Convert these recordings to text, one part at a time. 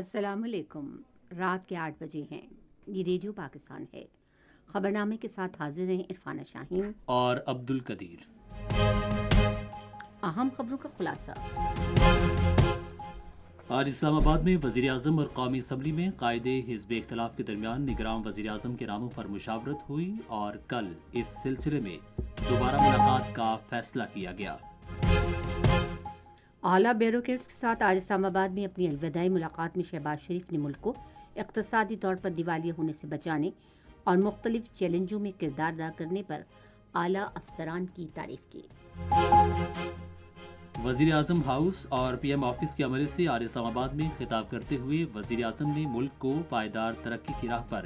السلام علیکم۔ رات کے 8 بجے ہیں۔ یہ ریڈیو پاکستان ہے۔ خبرنامے کے ساتھ حاضر ہیں عرفانہ شاہین اور عبد القدیر۔ اہم خبروں کا خلاصہ۔ آج اسلام آباد میں وزیر اعظم اور قومی اسمبلی میں قائد حزب اختلاف کے درمیان نگراں وزیر اعظم کے ناموں پر مشاورت ہوئی اور کل اس سلسلے میں دوبارہ ملاقات کا فیصلہ کیا گیا۔ اعلیٰ بیوروکریٹس کے ساتھ آج اسلام آباد میں اپنی الوداعی ملاقات میں شہباز شریف نے ملک کو اقتصادی طور پر دیوالیہ ہونے سے بچانے اور مختلف چیلنجوں میں کردار ادا کرنے پر اعلیٰ افسران کی تعریف کی۔ وزیر اعظم ہاؤس اور پی ایم آفس کے عملے سے آج اسلام آباد میں خطاب کرتے ہوئے وزیر اعظم نے ملک کو پائیدار ترقی کی راہ پر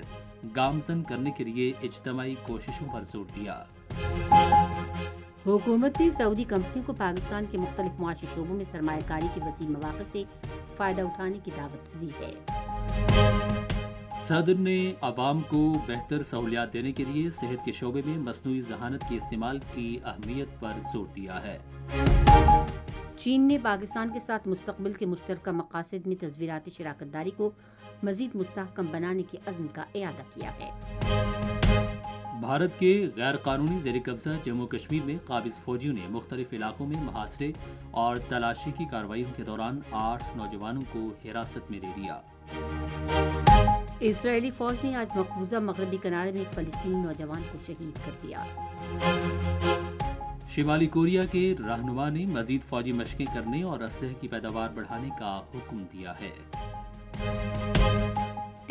گامزن کرنے کے لیے اجتماعی کوششوں پر زور دیا۔ حکومت نے سعودی کمپنیوں کو پاکستان کے مختلف معاشی شعبوں میں سرمایہ کاری کے وسیع مواقع سے فائدہ اٹھانے کی دعوت دی ہے۔ صدر نے عوام کو بہتر سہولیات دینے کے لیے صحت کے شعبے میں مصنوعی ذہانت کے استعمال کی اہمیت پر زور دیا ہے۔ چین نے پاکستان کے ساتھ مستقبل کے مشترکہ مقاصد میں تصویراتی شراکت داری کو مزید مستحکم بنانے کے عزم کا اعادہ کیا ہے۔ بھارت کے غیر قانونی زیر قبضہ جموں کشمیر میں قابض فوجیوں نے مختلف علاقوں میں محاصرے اور تلاشی کی کارروائیوں کے دوران 8 نوجوانوں کو حراست میں لے لیا۔ اسرائیلی فوج نے آج مقبوضہ مغربی کنارے میں ایک فلسطینی نوجوان کو شہید کر دیا۔ شمالی کوریا کے رہنما نے مزید فوجی مشقیں کرنے اور اسلحے کی پیداوار بڑھانے کا حکم دیا ہے۔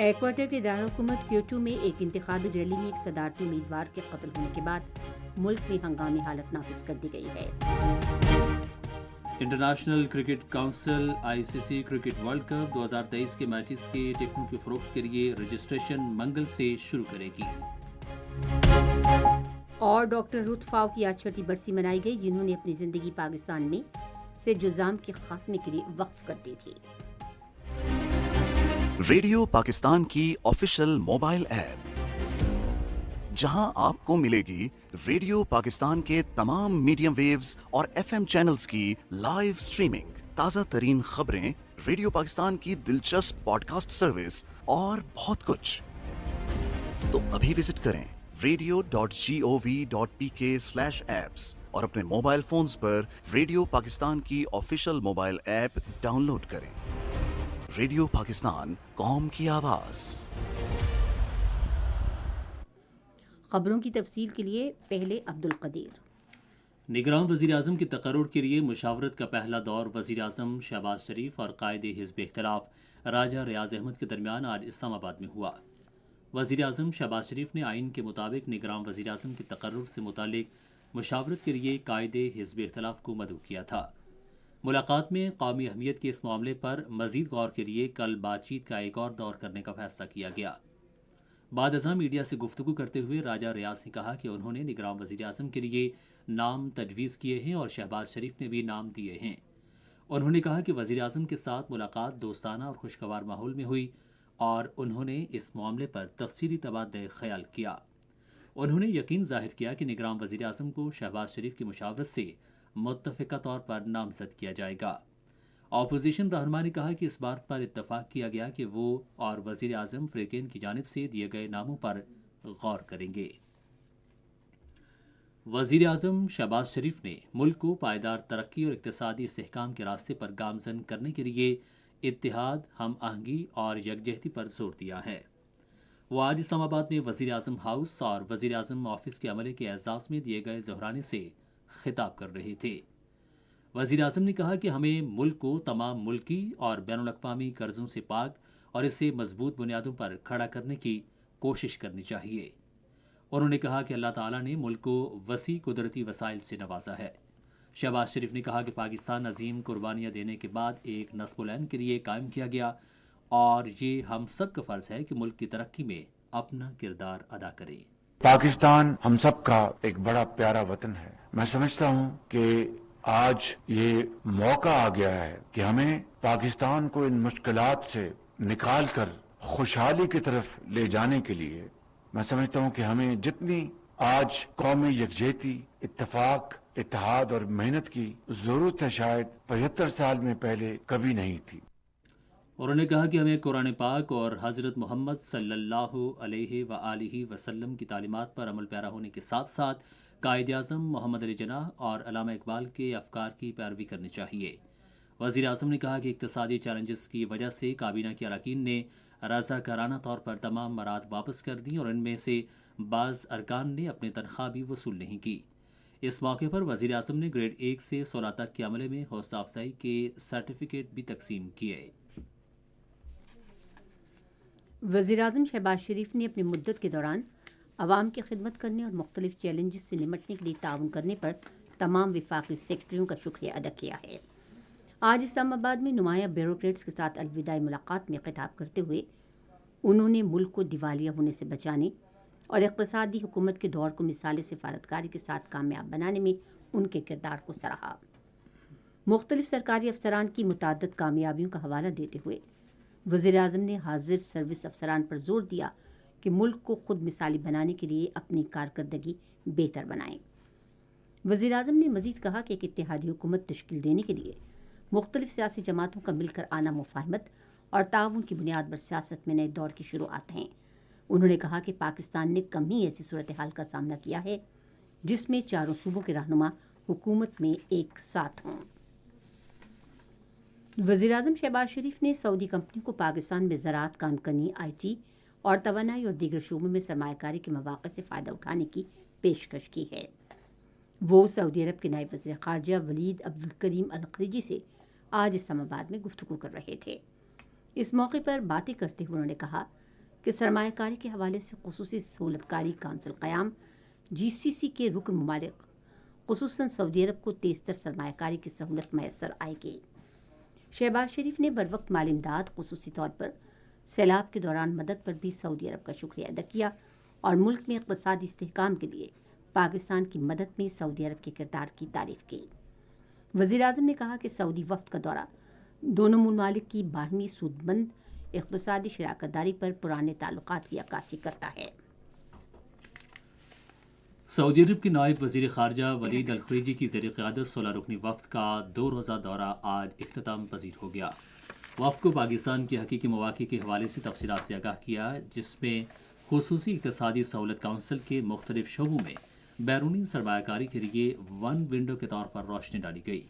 ایکواڈور کے دارالحکومت کیوٹو میں ایک انتخابی ریلی میں ایک صدارتی امیدوار کے قتل ہونے کے بعد ملک میں ہنگامی حالت نافذ کر دی گئی ہے۔ International cricket council ICC cricket world cup 2023 کے میچز کے ٹکٹوں کی فروخت کے لیے رجسٹریشن منگل سے شروع کرے گی۔ اور ڈاکٹر رتھ فاؤ کی آج 6ٹی برسی منائی گئی، جنہوں نے اپنی زندگی پاکستان میں سے جزام کے خاتمے کے لیے وقف کر دی تھی۔ ریڈیو پاکستان کی آفیشیل موبائل ایپ، جہاں آپ کو ملے گی ریڈیو پاکستان کے تمام میڈیم ویوز اور FM چینلز کی لائیو سٹریمنگ، تازہ ترین خبریں، ریڈیو پاکستان کی دلچسپ پوڈ کاسٹ سروس اور بہت کچھ۔ تو ابھی وزٹ کریں radio.gov.pk/apps اور اپنے موبائل فونز پر ریڈیو پاکستان کی official mobile app download کریں۔ ریڈیو پاکستان، قوم کی آواز۔ خبروں کی تفصیل کے لیے پہلے عبد القدیر۔ نگراں وزیر اعظم کے تقرر کے لیے مشاورت کا پہلا دور وزیر اعظم شہباز شریف اور قائد حزب اختلاف راجہ ریاض احمد کے درمیان آج اسلام آباد میں ہوا۔ وزیر اعظم شہباز شریف نے آئین کے مطابق نگراں وزیر اعظم کے تقرر سے متعلق مشاورت کے لیے قائد حزب اختلاف کو مدعو کیا تھا۔ ملاقات میں قومی اہمیت کے اس معاملے پر مزید غور کے لیے کل بات چیت کا ایک اور دور کرنے کا فیصلہ کیا گیا۔ بعد ازاں میڈیا سے گفتگو کرتے ہوئے راجہ ریاض نے کہا کہ انہوں نے نگراں وزیر اعظم کے لیے نام تجویز کیے ہیں اور شہباز شریف نے بھی نام دیے ہیں۔ انہوں نے کہا کہ وزیر اعظم کے ساتھ ملاقات دوستانہ اور خوشگوار ماحول میں ہوئی اور انہوں نے اس معاملے پر تفصیلی تبادلہ خیال کیا۔ انہوں نے یقین ظاہر کیا کہ نگراں وزیر اعظم کو شہباز شریف کی مشاورت سے متفقہ طور پر نامزد کیا جائے گا۔ اپوزیشن رہنما نے کہا کہ اس بات پر اتفاق کیا گیا کہ وہ اور وزیر اعظم فریقین کی جانب سے دیے گئے ناموں پر غور کریں گے۔ وزیر اعظم شہباز شریف نے ملک کو پائیدار ترقی اور اقتصادی استحکام کے راستے پر گامزن کرنے کے لیے اتحاد، ہم آہنگی اور یکجہتی پر زور دیا ہے۔ وہ آج اسلام آباد میں وزیر اعظم ہاؤس اور وزیر اعظم آفس کے عملے کے اعزاز میں دیے گئے ظہرانے سے خطاب کر رہے تھے۔ وزیر اعظم نے کہا کہ ہمیں ملک کو تمام ملکی اور بین الاقوامی قرضوں سے پاک اور اسے مضبوط بنیادوں پر کھڑا کرنے کی کوشش کرنی چاہیے۔ انہوں نے کہا کہ اللہ تعالیٰ نے ملک کو وسیع قدرتی وسائل سے نوازا ہے۔ شہباز شریف نے کہا کہ پاکستان عظیم قربانیاں دینے کے بعد ایک نصب العین کے لیے قائم کیا گیا اور یہ ہم سب کا فرض ہے کہ ملک کی ترقی میں اپنا کردار ادا کریں۔ پاکستان ہم سب کا ایک بڑا پیارا وطن ہے۔ میں سمجھتا ہوں کہ آج یہ موقع آ گیا ہے کہ ہمیں پاکستان کو ان مشکلات سے نکال کر خوشحالی کی طرف لے جانے کے لیے میں سمجھتا ہوں کہ ہمیں جتنی آج قومی یکجہتی، اتفاق، اتحاد اور محنت کی ضرورت ہے، شاید 75 سال میں پہلے کبھی نہیں تھی۔ انہوں نے کہا کہ ہمیں قرآن پاک اور حضرت محمد صلی اللہ علیہ وآلہ وسلم کی تعلیمات پر عمل پیرا ہونے کے ساتھ ساتھ قائد اعظم محمد علی جناح اور علامہ اقبال کے افکار کی پیروی کرنی چاہیے۔ وزیر اعظم نے کہا کہ اقتصادی چیلنجز کی وجہ سے کابینہ کے اراکین نے رضاکارانہ طور پر تمام مراد واپس کر دیں اور ان میں سے بعض ارکان نے اپنی تنخواہ بھی وصول نہیں کی۔ اس موقع پر وزیر اعظم نے گریڈ 1 سے 16 تک کے عملے میں حوصلہ افزائی کے سرٹیفکیٹ بھی تقسیم کیے۔ وزیر اعظم شہباز شریف نے اپنی مدت کے دوران عوام کی خدمت کرنے اور مختلف چیلنجز سے نمٹنے کے لیے تعاون کرنے پر تمام وفاقی سیکرٹریوں کا شکریہ ادا کیا ہے۔ آج اسلام آباد میں نمایاں بیوروکریٹس کے ساتھ الوداعی ملاقات میں خطاب کرتے ہوئے انہوں نے ملک کو دیوالیہ ہونے سے بچانے اور اقتصادی حکومت کے دور کو مثال سفارتکاری کے ساتھ کامیاب بنانے میں ان کے کردار کو سراہا۔ مختلف سرکاری افسران کی متعدد کامیابیوں کا حوالہ دیتے ہوئے وزیر اعظم نے حاضر سروس افسران پر زور دیا کہ ملک کو خود مثالی بنانے کے لیے اپنی کارکردگی بہتر بنائیں۔ وزیر اعظم نے مزید کہا کہ ایک اتحادی حکومت تشکیل دینے کے لیے مختلف سیاسی جماعتوں کا مل کر آنا مفاہمت اور تعاون کی بنیاد پر سیاست میں نئے دور کی شروعات ہیں۔ انہوں نے کہا کہ پاکستان نے کم ہی ایسی صورتحال کا سامنا کیا ہے جس میں چاروں صوبوں کے رہنما حکومت میں ایک ساتھ ہوں۔ وزیر اعظم شہباز شریف نے سعودی کمپنی کو پاکستان میں زراعت، کان کنی، آئی ٹی اور توانائی اور دیگر شعبوں میں سرمایہ کاری کے مواقع سے فائدہ اٹھانے کی پیشکش کی ہے۔ وہ سعودی عرب کے نائب وزیر خارجہ ولید عبدالکریم الخلیجی سے آج اسلام آباد میں گفتگو کر رہے تھے۔ اس موقع پر باتیں کرتے ہوئے انہوں نے کہا کہ سرمایہ کاری کے حوالے سے خصوصی سہولت کاری کونسل قیام، جی سی سی کے رکن ممالک خصوصاً سعودی عرب کو تیز تر سرمایہ کاری کی سہولت میسر آئے گی۔ شہباز شریف نے بروقت مالی امداد، خصوصی طور پر سیلاب کے دوران مدد پر بھی سعودی عرب کا شکریہ ادا کیا اور ملک میں اقتصادی استحکام کے لیے پاکستان کی مدد میں سعودی عرب کے کردار کی تعریف کی۔ وزیر اعظم نے کہا کہ سعودی وفد کا دورہ دونوں ممالک کی باہمی سود مند اقتصادی شراکت داری پر پرانے تعلقات کی عکاسی کرتا ہے۔ سعودی عرب کے نائب وزیر خارجہ ولید الخلیجی کی زیر قیادت 16 رکنی وفد کا 2 روزہ دورہ آج اختتام پذیر ہو گیا۔ وفد کو پاکستان کے حقیقی مواقع کے حوالے سے تفصیلات سے آگاہ کیا، جس میں خصوصی اقتصادی سہولت کونسل کے مختلف شعبوں میں بیرونی سرمایہ کاری کے لیے ون ونڈو کے طور پر روشنی ڈالی گئی۔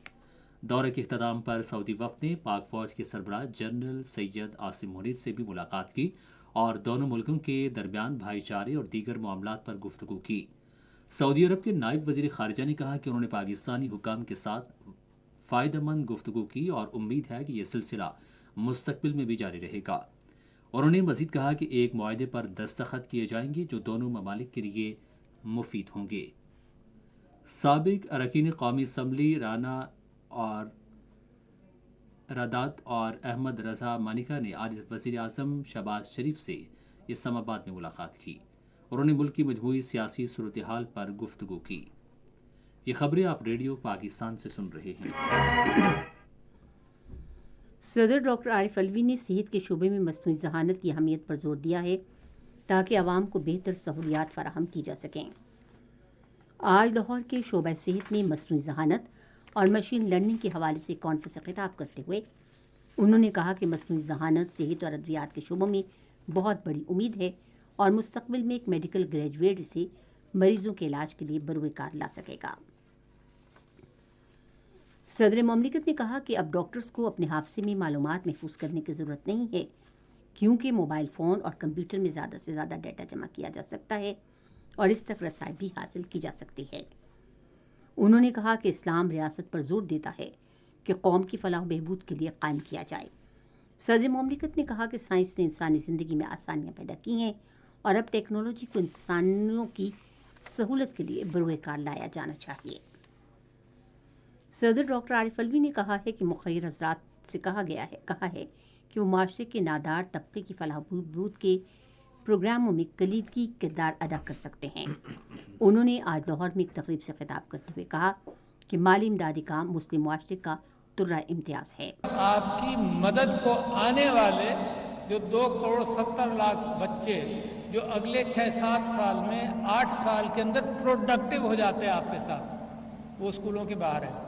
دورے کے اختتام پر سعودی وفد نے پاک فوج کے سربراہ جنرل سید عاصم منیر سے بھی ملاقات کی اور دونوں ملکوں کے درمیان بھائی چارے اور دیگر معاملات پر گفتگو کی۔ سعودی عرب کے نائب وزیر خارجہ نے کہا کہ انہوں نے پاکستانی حکام کے ساتھ فائدہ مند گفتگو کی اور امید ہے کہ یہ سلسلہ مستقبل میں بھی جاری رہے گا۔ انہوں نے مزید کہا کہ ایک معاہدے پر دستخط کیے جائیں گے جو دونوں ممالک کے لیے مفید ہوں گے۔ سابق اراکین قومی اسمبلی رانا اور رادات اور احمد رضا مانیکا نے آج وزیر اعظم شہباز شریف سے اسلام آباد میں ملاقات کی۔ انہوں نے ملک کی مجموعی سیاسی صورتحال پر گفتگو کی۔ یہ خبریں آپ ریڈیو پاکستان سے سن رہے ہیں۔ صدر ڈاکٹر عارف علوی نے صحت کے شعبے میں مصنوعی ذہانت کی اہمیت پر زور دیا ہے تاکہ عوام کو بہتر سہولیات فراہم کی جا سکیں۔ آج لاہور کے شعبہ صحت میں مصنوعی ذہانت اور مشین لرننگ کے حوالے سے کانفرنس سے خطاب کرتے ہوئے انہوں نے کہا کہ مصنوعی ذہانت صحت اور ادویات کے شعبوں میں بہت بڑی امید ہے اور مستقبل میں ایک میڈیکل گریجویٹ سے مریضوں کے علاج کے لیے بروئے کار لا سکے گا۔ صدر مملکت نے کہا کہ اب ڈاکٹرز کو اپنے حافظے میں معلومات محفوظ کرنے کی ضرورت نہیں ہے، کیونکہ موبائل فون اور کمپیوٹر میں زیادہ سے زیادہ ڈیٹا جمع کیا جا سکتا ہے اور اس تک رسائی بھی حاصل کی جا سکتی ہے۔ انہوں نے کہا کہ اسلام ریاست پر زور دیتا ہے کہ قوم کی فلاح و بہبود کے لیے قائم کیا جائے۔ صدر مملکت نے کہا کہ سائنس نے انسانی زندگی میں آسانیاں پیدا کی ہیں اور اب ٹیکنالوجی کو انسانوں کی سہولت کے لیے بروئے کار لایا جانا چاہیے۔ صدر ڈاکٹر عارف علوی نے کہا ہے کہ مخیر حضرات سے کہا ہے کہ وہ معاشرے کے نادار طبقے کی فلاح و بہبود کے پروگراموں میں کلیدی کردار ادا کر سکتے ہیں۔ انہوں نے آج لاہور میں ایک تقریب سے خطاب کرتے ہوئے کہا کہ مالی امدادی کام مسلم معاشرے کا ترہ امتیاز ہے۔ آپ کی مدد کو آنے والے جو 2.70 کروڑ بچے جو اگلے 6-7 سال میں 8 سال کے اندر پروڈکٹیو ہو جاتے ہیں آپ کے ساتھ، وہ اسکولوں کے باہر ہیں۔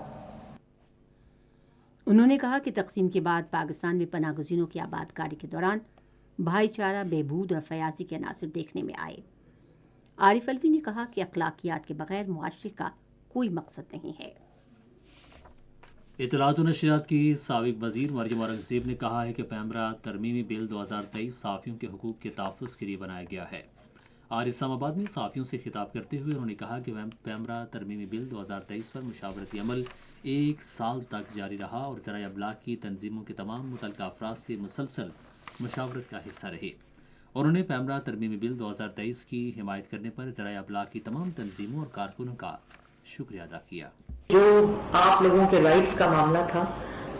انہوں نے کہا کہ تقسیم کے بعد پاکستان میں پناہ گزینوں کی آباد کاری کے دوران بھائی چارہ، بہبود اور فیاضی کے عناصر دیکھنے میں آئے۔ عارف الوی نے کہا کہ اخلاقیات کے بغیر معاشرے کا کوئی مقصد نہیں ہے۔ اطلاعات و نشریات کی سابق وزیر مریم اورنگزیب نے کہا ہے کہ پیمرا ترمیمی بل 2023 صحافیوں کے حقوق کے تحفظ کے لیے بنایا گیا ہے۔ آج اسلام آباد میں صحافیوں سے خطاب کرتے ہوئے انہوں نے کہا کہ پیمرا ترمیمی بل 2023 پر مشاورتی عمل 1 سال تک جاری رہا اور ذرائع ابلاغ کی تنظیموں کے تمام متعلقہ افراد سے مسلسل مشاورت کا حصہ رہے۔ انہوں نے پیمرا ترمیمی بل 2023 کی حمایت کرنے پر ذرائع ابلاغ کی تمام تنظیموں اور کارکنوں کا شکریہ ادا کیا۔ جو آپ لوگوں کے رائٹس کا معاملہ تھا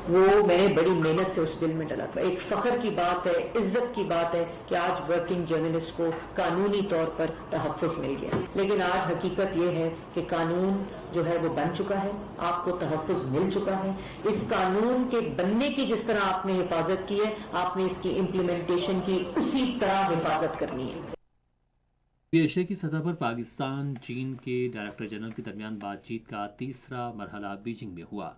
وہ میں نے بڑی محنت سے اس بل میں ڈالا تھا۔ ایک فخر کی بات ہے، عزت کی بات ہے کہ آج ورکنگ جرنلسٹ کو قانونی طور پر تحفظ مل گیا، لیکن آج حقیقت یہ ہے کہ قانون جو ہے وہ بن چکا ہے، آپ کو تحفظ مل چکا ہے۔ اس قانون کے بننے کی جس طرح آپ نے حفاظت کی ہے، آپ نے اس کی امپلیمنٹیشن کی اسی طرح حفاظت کرنی ہے۔ ایشیا کی سطح پر پاکستان چین کے ڈائریکٹر جنرل کے درمیان بات چیت کا تیسرا مرحلہ بیجنگ میں ہوا۔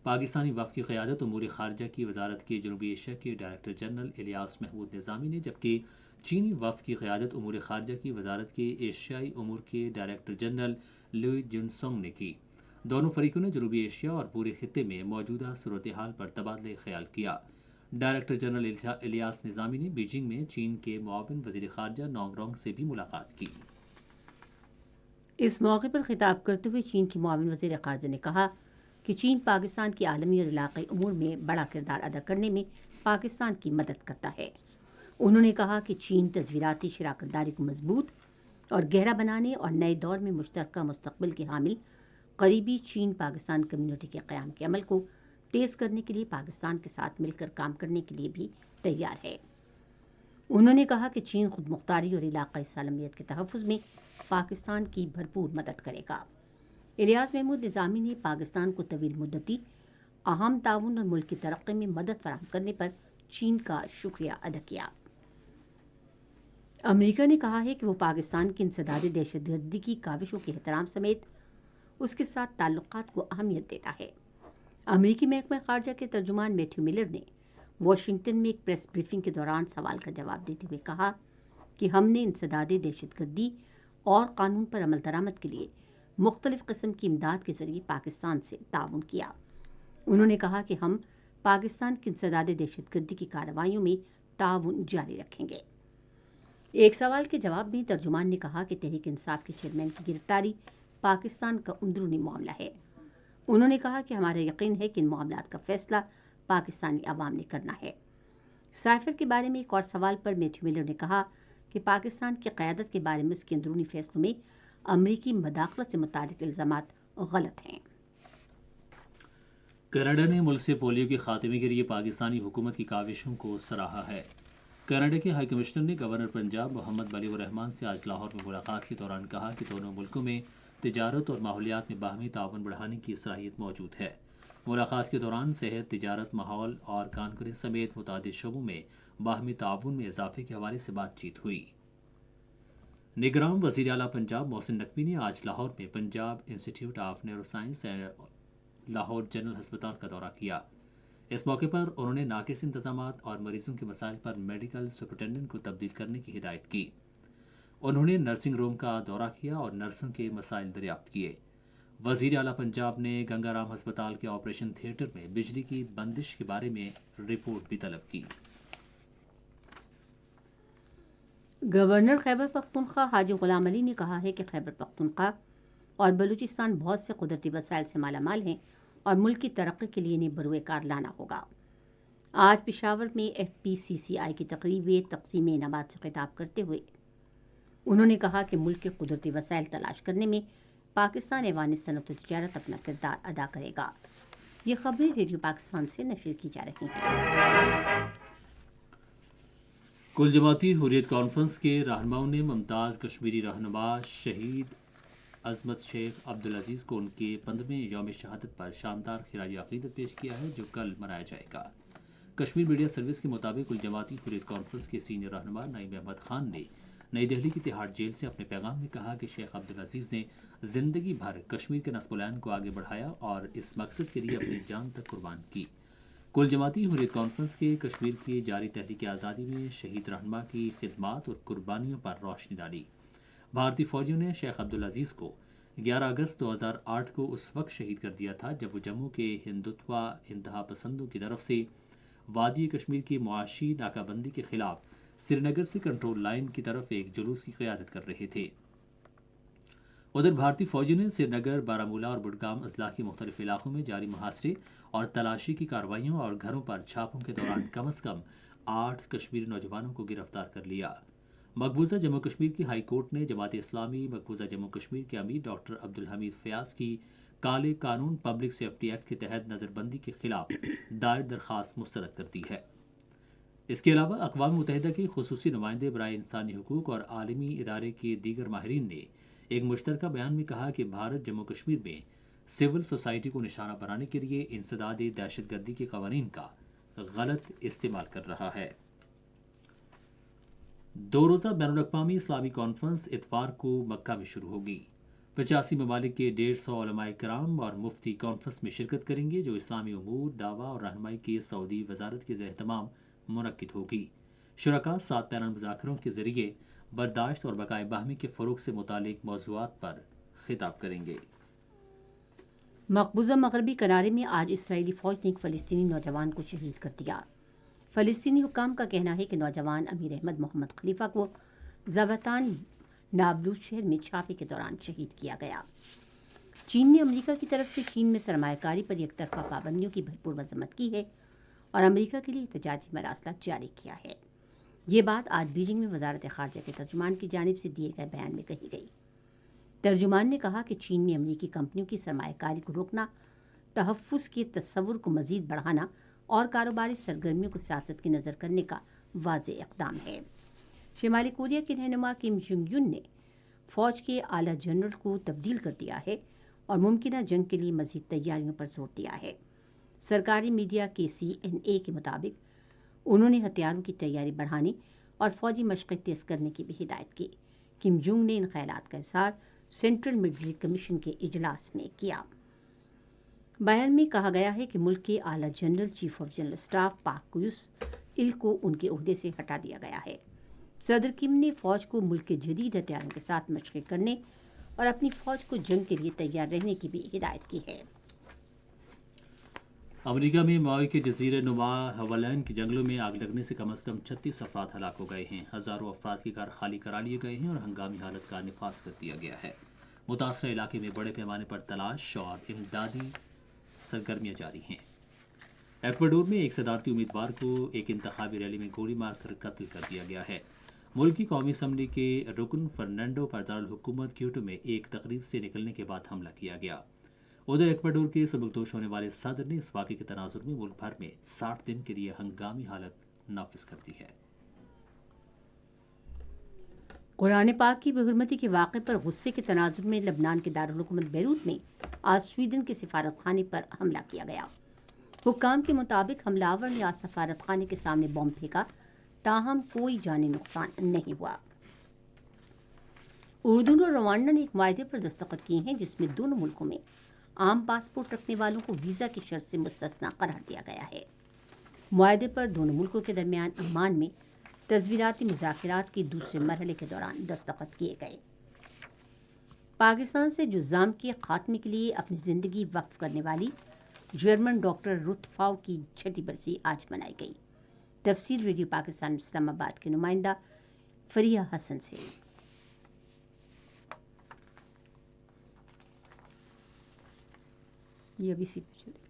پاکستانی وفد کی قیادت امور خارجہ کی وزارت کے جنوبی ایشیا کے ڈائریکٹر جنرل الیاس محمود نظامی نے، جبکہ چینی وفد کی قیادت امور خارجہ کی وزارت کے ایشیائی امور کے ڈائریکٹر جنرل لوئی جنسونگ نے کی۔ دونوں فریقوں نے جنوبی ایشیا اور پورے خطے میں موجودہ صورتحال پر تبادلہ خیال کیا۔ ڈائریکٹر جنرل الیاس نظامی نے بیجنگ میں چین کے معاون وزیر خارجہ نونگ رونگ سے بھی ملاقات کی۔ اس موقع پر خطاب کرتے ہوئے چین کی معاون وزیر خارجہ نے کہا کہ چین پاکستان کی عالمی اور علاقائی امور میں بڑا کردار ادا کرنے میں پاکستان کی مدد کرتا ہے۔ انہوں نے کہا کہ چین تصویراتی شراکت داری کو مضبوط اور گہرا بنانے اور نئے دور میں مشترکہ مستقبل کے حامل قریبی چین پاکستان کمیونٹی کے قیام کے عمل کو تیز کرنے کے لیے پاکستان کے ساتھ مل کر کام کرنے کے لیے بھی تیار ہے۔ انہوں نے کہا کہ چین خود مختاری اور علاقائی سالمیت کے تحفظ میں پاکستان کی بھرپور مدد کرے گا۔ الیاس محمود نظامی نے پاکستان کو طویل مدتی اہم تعاون اور ملک کی ترقی میں مدد فراہم کرنے پر چین کا شکریہ ادا کیا۔ امریکہ نے کہا ہے کہ وہ پاکستان کی انسداد دہشت گردی کی کاوشوں کے احترام سمیت اس کے ساتھ تعلقات کو اہمیت دیتا ہے۔ امریکی محکمہ خارجہ کے ترجمان میتھیو ملر نے واشنگٹن میں ایک پریس بریفنگ کے دوران سوال کا جواب دیتے ہوئے کہا کہ ہم نے انسداد دہشت گردی اور قانون پر عمل درآمد کے لیے مختلف قسم کی امداد کے ذریعے پاکستان سے تعاون کیا۔ انہوں نے کہا کہ ہم پاکستان کی انسداد دہشت گردی کی کارروائیوں میں تعاون جاری رکھیں گے۔ ایک سوال کے جواب میں ترجمان نے کہا کہ تحریک انصاف کے چیئرمین کی گرفتاری پاکستان کا اندرونی معاملہ ہے۔ انہوں نے کہا کہ ہمارا یقین ہے کہ ان معاملات کا فیصلہ پاکستانی عوام نے کرنا ہے۔ سائفر کے بارے میں ایک اور سوال پر میتھیو ملر نے کہا کہ پاکستان کی قیادت کے بارے میں اس کے اندرونی فیصلوں میں امریکی مداخلت سے متعلق الزامات غلط ہیں۔ کینیڈا نے ملک سے پولیو کے خاتمے کے لیے پاکستانی حکومت کی کاوشوں کو سراہا ہے۔ کینیڈا کے ہائی کمشنر نے گورنر پنجاب محمد ولی الرحمان سے آج لاہور میں ملاقات کے دوران کہا کہ دونوں ملکوں میں تجارت اور ماحولیات میں باہمی تعاون بڑھانے کی صلاحیت موجود ہے۔ ملاقات کے دوران صحت، تجارت، ماحول اور کانکری سمیت متعدد شعبوں میں باہمی تعاون میں اضافے کے حوالے سے بات چیت ہوئی۔ نگراں وزیر اعلیٰ پنجاب محسن نقوی نے آج لاہور میں Punjab institute of neuro science Lahore general ہسپتال کا دورہ کیا۔ اس موقع پر انہوں نے ناقص انتظامات اور مریضوں کے مسائل پر میڈیکل سپرنٹینڈنٹ کو تبدیل کرنے کی ہدایت کی۔ انہوں نے نرسنگ روم کا دورہ کیا اور نرسوں کے مسائل دریافت کیے۔ وزیر اعلیٰ پنجاب نے گنگا رام ہسپتال کے آپریشن تھیٹر میں بجلی کی بندش کے بارے میں رپورٹ بھی طلب کی۔ گورنر خیبر پختونخوا حاجی غلام علی نے کہا ہے کہ خیبر پختونخوا اور بلوچستان بہت سے قدرتی وسائل سے مالا مال ہیں اور ملک کی ترقی کے لیے انہیں بروئے کار لانا ہوگا۔ آج پشاور میں FPCCI کی تقریب تقسیم انعامات سے خطاب کرتے ہوئے انہوں نے کہا کہ ملک کے قدرتی وسائل تلاش کرنے میں پاکستان ایوان صنعت و تجارت اپنا کردار ادا کرے گا۔ یہ خبریں ریڈیو پاکستان سے نشر کی جا رہی ہیں۔ کل جماعتی حریت کانفرنس کے رہنماؤں نے ممتاز کشمیری رہنما شہید عظمت شیخ عبدالعزیز کو ان کے 15ویں یوم شہادت پر شاندار خراج عقیدت پیش کیا ہے، جو کل منایا جائے گا۔ کشمیر میڈیا سروس کے مطابق کل جماعتی حریت کانفرنس کے سینئر رہنما نعیم احمد خان نے نئی دہلی کی تہاڑ جیل سے اپنے پیغام میں کہا کہ شیخ عبدالعزیز نے زندگی بھر کشمیر کے نصب العین کو آگے بڑھایا اور اس مقصد کے لیے اپنی جان تک قربان کی۔ کل جماعتی حریت کانفرنس کے کشمیر کی جاری تحریک آزادی میں شہید رہنما کی خدمات اور قربانیوں پر روشنی ڈالی۔ بھارتی فوجیوں نے شیخ عبدالعزیز کو 11 اگست 2008 کو اس وقت شہید کر دیا تھا جب وہ جموں کے ہندوتوا انتہا پسندوں کی طرف سے وادی کشمیر کی معاشی ناکہ بندی کے خلاف سری نگر سے کنٹرول لائن کی طرف ایک جلوس کی قیادت کر رہے تھے۔ ادھر بھارتی فوجیوں نے سری نگر، بارامولہ اور بڈگام اضلاع کے مختلف علاقوں میں جاری محاصرے اور تلاشی کی کارروائیوں اور گھروں پر چھاپوں کے دوران کم از کم 8 کشمیری نوجوانوں کو گرفتار کر لیا۔ مقبوضہ جموں کشمیر کی ہائی کورٹ نے جماعت اسلامی مقبوضہ جموں کشمیر کے امیر ڈاکٹر عبدالحمید فیاض کی کالے قانون پبلک سیفٹی ایکٹ کے تحت نظر بندی کے خلاف دائر درخواست مسترد کر دی ہے۔ اس کے علاوہ اقوام متحدہ کے خصوصی نمائندے برائے انسانی حقوق اور عالمی ادارے کے دیگر ماہرین نے ایک مشترکہ بیان میں کہا کہ بھارت جموں کشمیر میں سول سوسائٹی کو نشانہ بنانے کے لیے انسداد دہشت گردی کے قوانین کا غلط استعمال کر رہا ہے۔ 2 روزہ بین الاقوامی اسلامی کانفرنس اتوار کو مکہ میں شروع ہوگی۔ 85 ممالک کے 150 علماء کرام اور مفتی کانفرنس میں شرکت کریں گے، جو اسلامی امور، دعویٰ اور رہنمائی کی سعودی وزارت کے زیر اہتمام منعقد ہوگی۔ شرکاء 7 پینل مذاکروں کے ذریعے برداشت اور بقائے باہمی کے فروغ سے متعلق موضوعات پر خطاب کریں گے۔ مقبوضہ مغربی کنارے میں آج اسرائیلی فوج نے ایک فلسطینی نوجوان کو شہید کر دیا۔ فلسطینی حکام کا کہنا ہے کہ نوجوان امیر احمد محمد خلیفہ کو زواتان نابلوس شہر میں چھاپے کے دوران شہید کیا گیا۔ چین نے امریکہ کی طرف سے چین میں سرمایہ کاری پر یک طرفہ پابندیوں کی بھرپور مذمت کی ہے اور امریکہ کے لیے احتجاجی مراسلات جاری کیا ہے۔ یہ بات آج بیجنگ میں وزارت خارجہ کے ترجمان کی جانب سے دیے گئے بیان میں کہی گئی۔ ترجمان نے کہا کہ چین میں امریکی کمپنیوں کی سرمایہ کاری کو روکنا، تحفظ کے تصور کو مزید بڑھانا اور کاروباری سرگرمیوں کو سیاست کی نظر کرنے کا واضح اقدام ہے۔ شمالی کوریا کے رہنما کم جونگ یون نے فوج کے اعلیٰ جنرل کو تبدیل کر دیا ہے اور ممکنہ جنگ کے لیے مزید تیاریوں پر زور دیا ہے۔ سرکاری میڈیا KCNA کے مطابق انہوں نے ہتھیاروں کی تیاری بڑھانے اور فوجی مشقیں تیز کرنے کی بھی ہدایت کی۔ کم جونگ نے ان خیالات کا اظہار سینٹرل ملٹری کمیشن کے اجلاس میں کیا۔ بیان میں کہا گیا ہے کہ ملک کے اعلیٰ general chief of general staff پاک کیوس ایل کو ان کے عہدے سے ہٹا دیا گیا ہے۔ صدر کم نے فوج کو ملک کے جدید ہتھیاروں کے ساتھ مشقیں کرنے اور اپنی فوج کو جنگ کے لیے تیار رہنے کی بھی ہدایت کی ہے۔ امریکہ میں ماؤی کے جزیرے نما ہاولین کے جنگلوں میں آگ لگنے سے کم از کم 36 افراد ہلاک ہو گئے ہیں۔ ہزاروں افراد کے گھر خالی کرا لیے گئے ہیں اور ہنگامی حالت کا نفاذ کر دیا گیا ہے۔ متاثرہ علاقے میں بڑے پیمانے پر تلاش اور امدادی سرگرمیاں جاری ہیں۔ ایکواڈور میں ایک صدارتی امیدوار کو ایک انتخابی ریلی میں گولی مار کر قتل کر دیا گیا ہے۔ ملک کی قومی اسمبلی کے رکن فرنینڈو پر دارالحکومت کیوٹو میں ایک تقریب سے نکلنے کے بعد حملہ کیا گیا۔ ادھر ایکواڈور کے سبکدوش ہونے والے صدر نے اس واقعے کے تناظر میں ملک بھر میں 60 دن کے لیے ہنگامی حالت نافذ کر دی ہے۔ قرآن پاک کی بے حرمتی کے واقعے پر غصے کے تناظر میں لبنان کے دارالحکومت بیروت میں آج سویڈن کے سفارت خانے پر حملہ کیا گیا۔ حکام کے مطابق حملہ آور نے آج سفارت خانے کے سامنے بم پھینکا، تاہم کوئی جانی نقصان نہیں ہوا۔ اردن اور روانڈا نے ایک معاہدے پر دستخط کیے ہیں جس میں دونوں ملکوں میں عام پاسپورٹ رکھنے والوں کو ویزا کی شرط سے مستثنی قرار دیا گیا ہے۔ معاہدے پر دونوں ملکوں کے درمیان عمان میں تصویراتی مذاکرات کے دوسرے مرحلے کے دوران دستخط کیے گئے۔ پاکستان سے جذام کے خاتمے کے لیے اپنی زندگی وقف کرنے والی جرمن ڈاکٹر رتھ فاؤ کی 6 برسی آج منائی گئی۔ تفصیل ریڈیو پاکستان اسلام آباد کے نمائندہ فریحہ حسن سے۔ یہ ابھی سی پوچھ رہے۔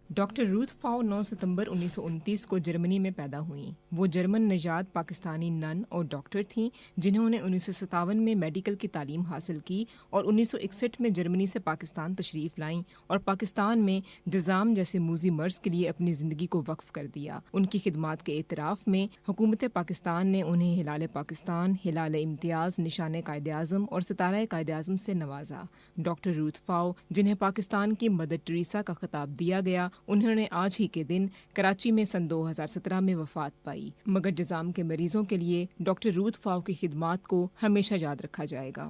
ڈاکٹر روتھ فاؤ 9 ستمبر 1929 کو جرمنی میں پیدا ہوئیں۔ وہ جرمن نژاد پاکستانی نن اور ڈاکٹر تھیں جنہوں نے 1957 میں میڈیکل کی تعلیم حاصل کی اور 1961 میں جرمنی سے پاکستان تشریف لائیں اور پاکستان میں جذام جیسے موذی مرض کے لیے اپنی زندگی کو وقف کر دیا۔ ان کی خدمات کے اعتراف میں حکومت پاکستان نے انہیں ہلال پاکستان، ہلال امتیاز، نشان قائد اعظم اور ستارہ قائد اعظم سے نوازا۔ ڈاکٹر روتھ فاؤ، جنہیں پاکستان کی مدر ٹریسا کا خطاب دیا گیا، انہوں نے آج ہی کے دن کراچی میں سن 2017 میں وفات پائی، مگر جذام کے مریضوں کے لیے ڈاکٹر روتھ فاؤ کی خدمات کو ہمیشہ یاد رکھا جائے گا۔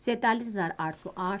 47,808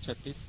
36,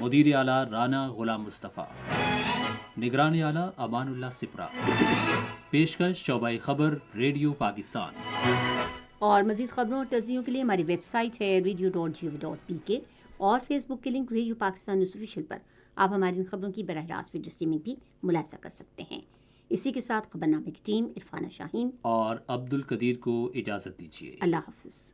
مدیر اعلیٰ رانا غلام مصطفیٰ، نگران اعلیٰ امان اللہ سپرا، پیشکش شعبہ خبر ریڈیو پاکستان۔ اور مزید خبروں اور تجزیوں کے لیے ہماری ویب سائٹ ہے radio.gov.pk اور فیس بک کے link radio Pakistan news official پر آپ ہماری ان خبروں کی براہ راست ویڈیو اسٹریمنگ بھی ملاحظہ کر سکتے ہیں۔ اسی کے ساتھ خبرنامے کی ٹیم عرفانہ شاہین اور عبد القدیر کو اجازت دیجیے۔ اللہ حافظ۔